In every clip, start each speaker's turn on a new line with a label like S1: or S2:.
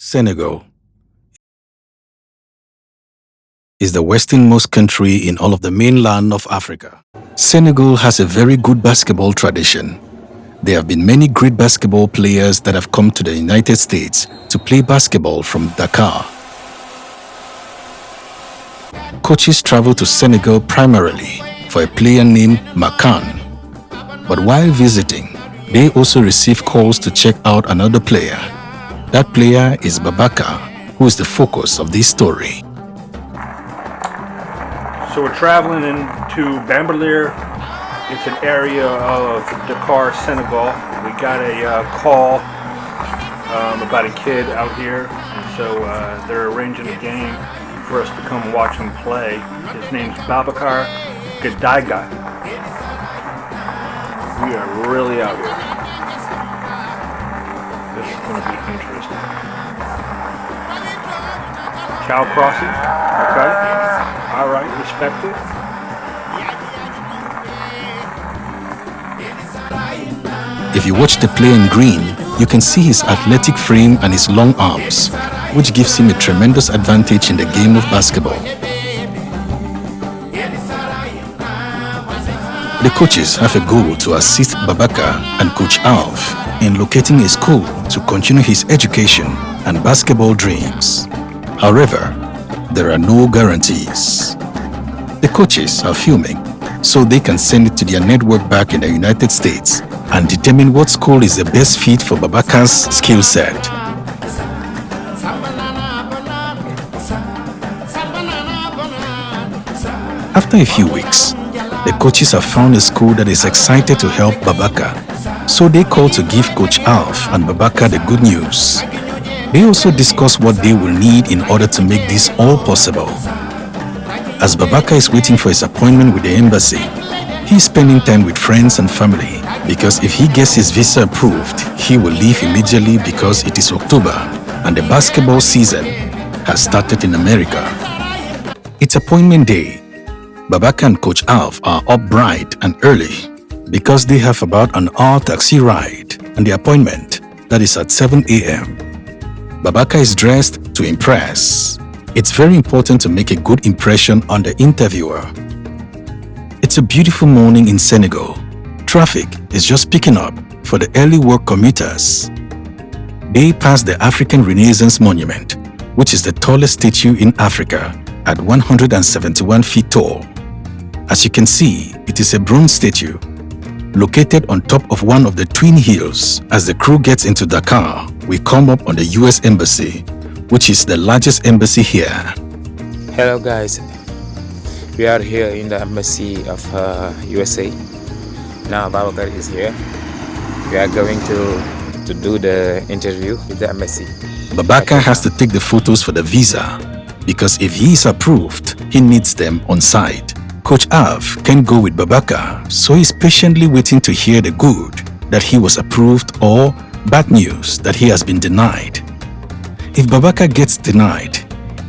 S1: Senegal is the westernmost country in all of the mainland of Africa. Senegal has a very good basketball tradition. There have been many great basketball players that have come to the United States to play basketball from Dakar. Coaches travel to Senegal primarily for a player named Makan. But while visiting, they also receive calls to check out another player. That player is Babacar, who is the focus of this story.
S2: So we're traveling into Bambilor. It's an area of Dakar, Senegal. We got a call about a kid out here. And so they're arranging a game for us to come watch him play. His name's Babacar Seck Sakho. We are really out here. This is going to be interesting. Cow crossing. Okay. All right. Respect it.
S1: If you watch the player in green, you can see his athletic frame and his long arms, which gives him a tremendous advantage in the game of basketball. The coaches have a goal to assist Babacar and Coach Alf in locating a school to continue his education and basketball dreams. However, there are no guarantees. The coaches are filming so they can send it to their network back in the United States and determine what school is the best fit for Babacar's skill set. After a few weeks, the coaches have found a school that is excited to help Babacar, so they call to give Coach Alf and Babacar the good news. They also discuss what they will need in order to make this all possible. As Babacar is waiting for his appointment with the embassy, he is spending time with friends and family because if he gets his visa approved, he will leave immediately because it is October and the basketball season has started in America. It's appointment day. Babacar and Coach Alf are up bright and early because they have about an hour taxi ride and the appointment that is at 7 a.m. Babacar is dressed to impress. It's very important to make a good impression on the interviewer. It's a beautiful morning in Senegal. Traffic is just picking up for the early work commuters. They pass the African Renaissance Monument, which is the tallest statue in Africa at 171 feet tall. As you can see, it is a bronze statue located on top of one of the twin hills. As the crew gets into Dakar, we come up on the US Embassy, which is the largest embassy here.
S3: Hello guys, we are here in the embassy of USA. Now Babacar is here. We are going to do the interview with the embassy.
S1: Babacar has to take the photos for the visa because if he is approved, he needs them on site. Coach Alf can't go with Babacar, so he's patiently waiting to hear the good that he was approved or bad news that he has been denied. If Babacar gets denied,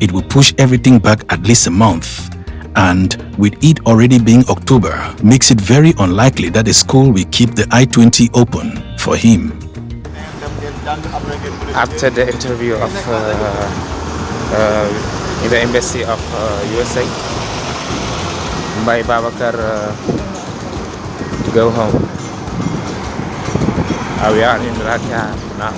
S1: it will push everything back at least a month, and with it already being October, makes it very unlikely that the school will keep the I-20 open for him.
S3: After the interview of in the embassy of USA, by Babacar to go home. We are in Dakar now.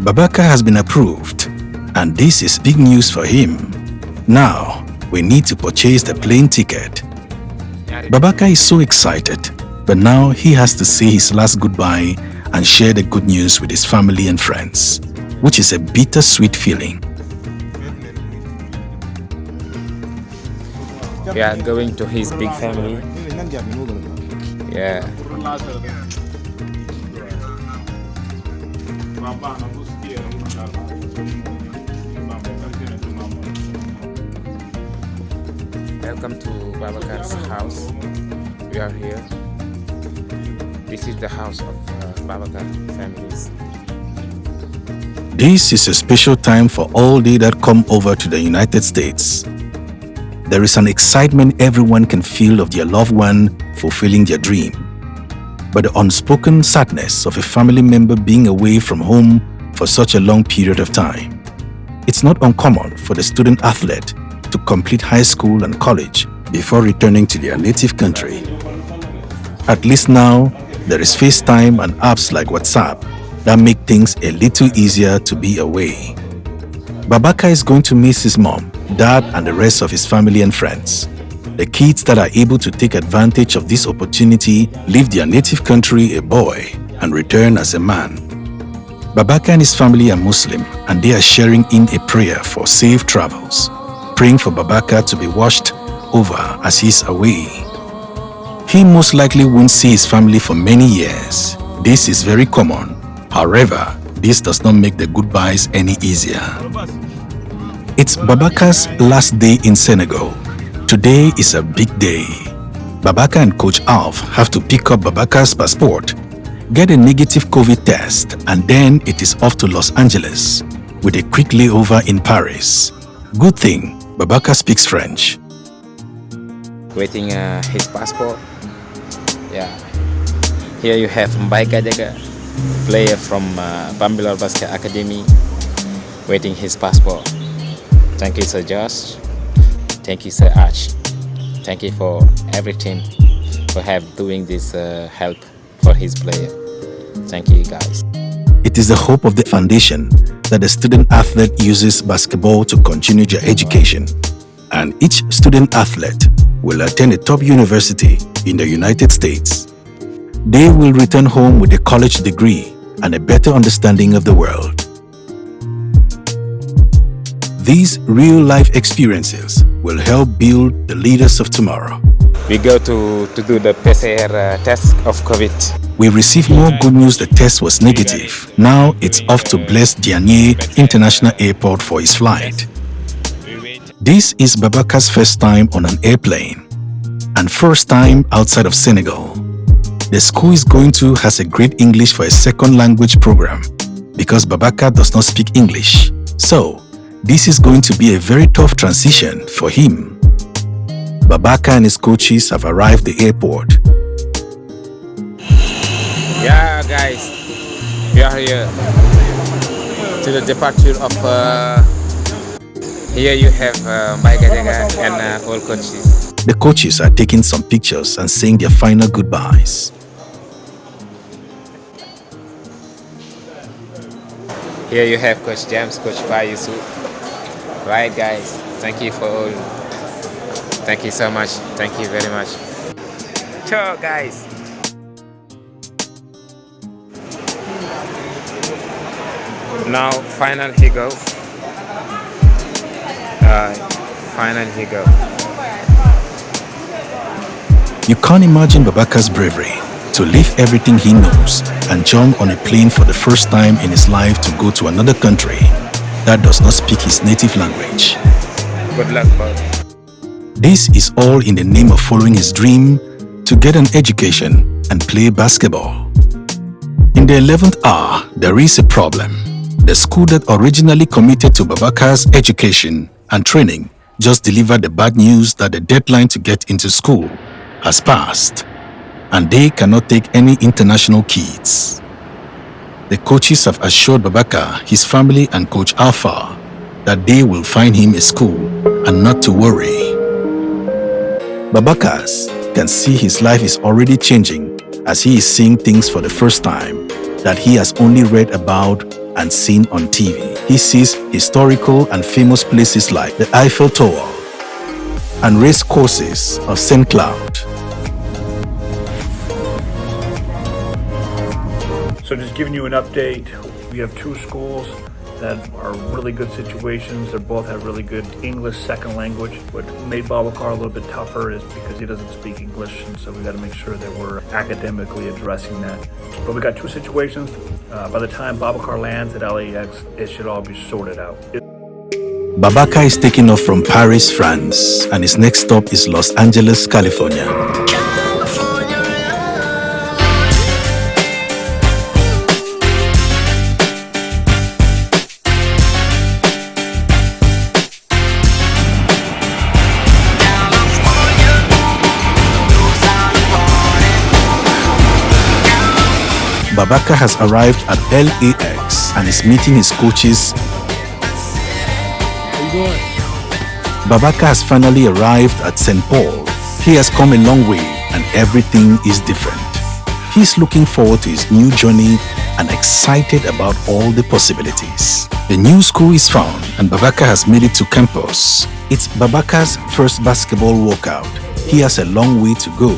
S1: Babacar has been approved, and this is big news for him. Now, we need to purchase the plane ticket. Babacar is so excited, but now he has to say his last goodbye and share the good news with his family and friends, which is a bittersweet feeling.
S3: We are going to his big family. Yeah. Welcome to Babacar's house. We are here. This is the house of Babacar families.
S1: This is a special time for all they that come over to the United States. There is an excitement everyone can feel of their loved one fulfilling their dream. but the unspoken sadness of a family member being away from home for such a long period of time. It's not uncommon for the student athlete to complete high school and college before returning to their native country. At least now, there is FaceTime and apps like WhatsApp that make things a little easier to be away. Babacar is going to miss his mom, dad, and the rest of his family and friends. The kids that are able to take advantage of this opportunity leave their native country a boy and return as a man. Babacar and his family are Muslim, and they are sharing in a prayer for safe travels, praying for Babacar to be washed over as he's away. He most likely won't see his family for many years. This is very common. However, this does not make the goodbyes any easier. It's Babacar's last day in Senegal. Today is a big day. Babacar and Coach Alf have to pick up Babacar's passport, get a negative COVID test, and then it is off to Los Angeles with a quick layover in Paris. Good thing Babacar speaks French.
S3: Waiting his passport. Yeah. Here you have Babacar Dakar, player from Bambilor Dakar Academy, waiting his passport. Thank you, Sir Josh. Thank you, Sir Arch. Thank you for everything, for doing this help for his player. Thank you, guys.
S1: It is the hope of the foundation that the student athlete uses basketball to continue their education. And each student athlete will attend a top university in the United States. They will return home with a college degree and a better understanding of the world. These real-life experiences will help build the leaders of tomorrow.
S3: We go to do the PCR test of COVID.
S1: We received more good news. The test was negative. Now it's off to Blaise Diagne International Airport for his flight. This is Babacar's first time on an airplane and first time outside of Senegal. The school he's going to has a great English for a second language program because Babacar does not speak English. So, this is going to be a very tough transition for him. Babacar and his coaches have arrived at the airport.
S3: Yeah, guys, we are here to the departure of. Here you have Babacar Dakar and all coaches.
S1: The coaches are taking some pictures and saying their final goodbyes.
S3: Here you have Coach James, Coach Bayisu. Right, guys, thank you for all. Thank you so much. Thank you very much. Ciao, guys. Now, final he go. Final he go.
S1: You can't imagine Babacar's bravery to leave everything he knows and jump on a plane for the first time in his life to go to another country that does not speak his native language.
S3: Good luck, bud.
S1: This is all in the name of following his dream to get an education and play basketball. In the 11th hour, there is a problem. The school that originally committed to Babacar's education and training just delivered the bad news that the deadline to get into school has passed, and they cannot take any international kids. The coaches have assured Babacar, his family, and Coach Alpha that they will find him a school and not to worry. Babacar can see his life is already changing as he is seeing things for the first time that he has only read about and seen on TV. He sees historical and famous places like the Eiffel Tower and race courses of St. Cloud.
S2: So just giving you an update, we have two schools that are really good situations. They both have really good English second language. What made Babacar a little bit tougher is because he doesn't speak English, and so we got to make sure that we're academically addressing that. But we got two situations. By the time Babacar lands at LAX, it should all be sorted out.
S1: Babacar is taking off from Paris, France, and his next stop is Los Angeles, California. Babacar has arrived at LAX and is meeting his coaches. Babacar has finally arrived at St. Paul. He has come a long way and everything is different. He's looking forward to his new journey and excited about all the possibilities. The new school is found and Babacar has made it to campus. It's Babacar's first basketball workout. He has a long way to go,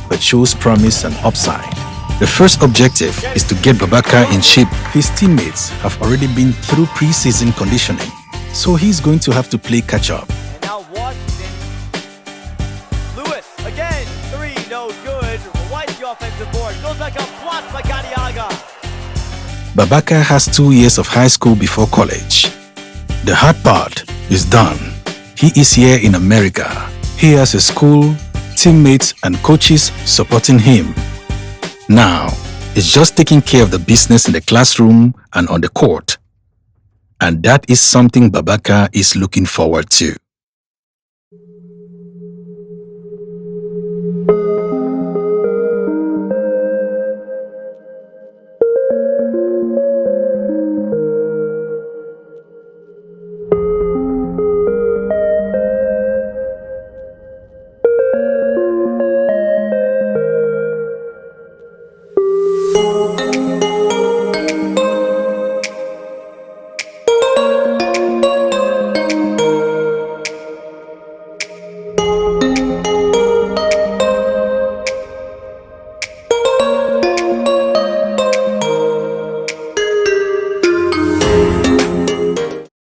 S1: but shows promise and upside. The first objective is to get Babacar in shape. His teammates have already been through pre-season conditioning, so he's going to have to play catch-up.
S4: And now Washington. Lewis, again, three, no good. White the offensive board. Goes back up, blocked by Gadiaga.
S1: Babacar has 2 years of high school before college. The hard part is done. He is here in America. He has a school, teammates and coaches supporting him. Now, it's just taking care of the business in the classroom and on the court. And that is something Babacar is looking forward to.